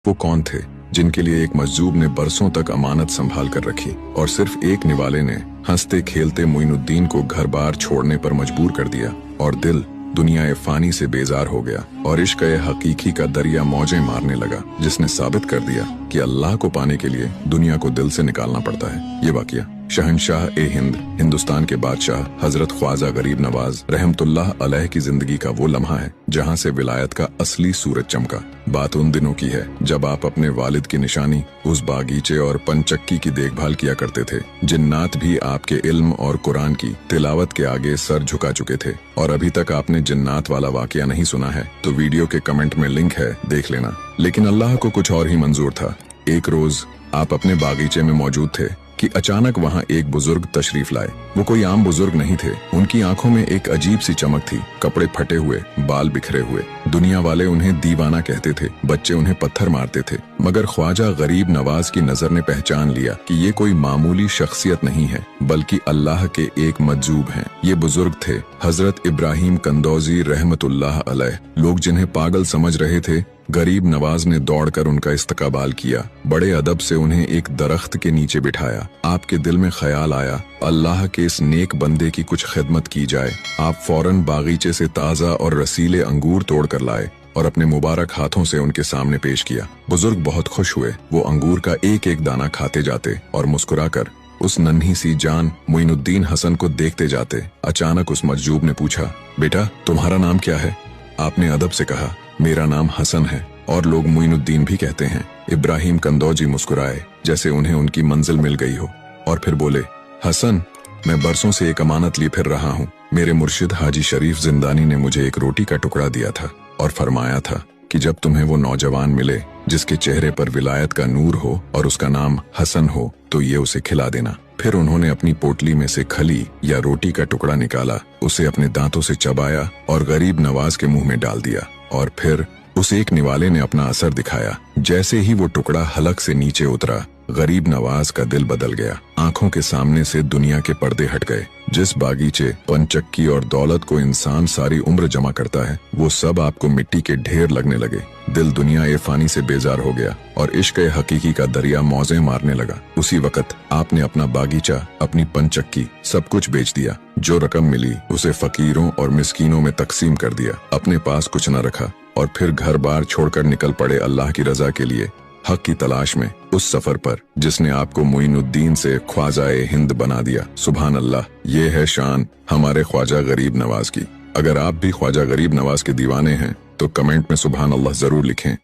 वो कौन थे जिनके लिए एक मजजूब ने बरसों तक अमानत संभाल कर रखी और सिर्फ एक निवाले ने हंसते खेलते मोइनुद्दीन को घर बार छोड़ने पर मजबूर कर दिया और दिल दुनिया फानी से बेजार हो गया और इश्क हकीकी का दरिया मौजें मारने लगा, जिसने साबित कर दिया कि अल्लाह को पाने के लिए दुनिया को दिल से निकालना पड़ता है। ये वाकया शहंशाह ए हिंद, हिंदुस्तान के बादशाह हजरत ख्वाजा गरीब नवाज रहमतुल्लाह अलैह की जिंदगी का वो लम्हा है जहाँ से विलायत का असली सूरज चमका। बात उन दिनों की है जब आप अपने वालिद की निशानी उस बागीचे और पंचक्की की देखभाल किया करते थे। जिन्नात भी आपके इल्म और कुरान की तिलावत के आगे सर झुका चुके थे। और अभी तक आपने जिन्नात वाला वाकया नहीं सुना है तो वीडियो के कमेंट में लिंक है, देख लेना। लेकिन अल्लाह को कुछ और ही मंजूर था। एक रोज आप अपने बागीचे में मौजूद थे कि अचानक वहाँ एक बुजुर्ग तशरीफ लाए। वो कोई आम बुजुर्ग नहीं थे। उनकी आंखों में एक अजीब सी चमक थी, कपड़े फटे हुए, बाल बिखरे हुए। दुनिया वाले उन्हें दीवाना कहते थे, बच्चे उन्हें पत्थर मारते थे, मगर ख्वाजा गरीब नवाज की नजर ने पहचान लिया कि ये कोई मामूली शख्सियत नहीं है बल्कि अल्लाह के एक मजजूब हैं। ये बुजुर्ग थे हजरत इब्राहिम कंदौजी रहमतुल्लाह अलैह। लोग जिन्हें पागल समझ रहे थे, गरीब नवाज ने दौड़कर उनका इस्तकबाल किया। बड़े अदब से उन्हें एक दरख्त के नीचे बिठाया। आपके दिल में ख्याल आया अल्लाह के इस नेक बंदे की कुछ खिदमत की जाए। आप फौरन बागीचे से ताज़ा और रसीले अंगूर तोड़ कर लाए और अपने मुबारक हाथों से उनके सामने पेश किया। बुजुर्ग बहुत खुश हुए। वो अंगूर का एक एक दाना खाते जाते और मुस्कुराकर उस नन्ही सी जान मोइनुद्दीन हसन को देखते जाते। अचानक उस मजजूब ने पूछा, बेटा तुम्हारा नाम क्या है? आपने अदब से कहा, मेरा नाम हसन है और लोग मोइनुद्दीन भी कहते हैं। इब्राहिम कंदौजी मुस्कुराए जैसे उन्हें उनकी मंजिल मिल गई हो और फिर बोले, हसन मैं बरसों से एक अमानत लिए फिर रहा हूँ। मेरे मुर्शिद हाजी शरीफ जिंदानी ने मुझे एक रोटी का टुकड़ा दिया था और फरमाया था कि जब तुम्हें वो नौजवान मिले जिसके चेहरे पर विलायत का नूर हो और उसका नाम हसन हो तो ये उसे खिला देना। फिर उन्होंने अपनी पोटली में से खली या रोटी का टुकड़ा निकाला, उसे अपने दांतों से चबाया और गरीब नवाज के मुंह में डाल दिया और फिर उस एक निवाले ने अपना असर दिखाया। जैसे ही वो टुकड़ा हलक से नीचे उतरा, गरीब नवाज का दिल बदल गया। आंखों के सामने से दुनिया के पर्दे हट गए। जिस बागीचे, पंचक्की और दौलत को इंसान सारी उम्र जमा करता है, वो सब आपको मिट्टी के ढेर लगने लगे। दिल दुनिया ए फानी से बेजार हो गया और इश्क हकीकी का दरिया मौजें मारने लगा। उसी वक्त आपने अपना बागीचा, अपनी पंचक्की, सब कुछ बेच दिया। जो रकम मिली उसे फकीरों और मिस्कीनों में तकसीम कर दिया। अपने पास कुछ न रखा और फिर घर बार छोड़कर निकल पड़े अल्लाह की रजा के लिए, हक की तलाश में, उस सफर पर जिसने आपको मोइनुद्दीन से ख्वाजा ए हिंद बना दिया। सुभान अल्लाह, ये है शान हमारे ख्वाजा गरीब नवाज की। अगर आप भी ख्वाजा गरीब नवाज के दीवाने हैं तो कमेंट में सुभान अल्लाह जरूर लिखें।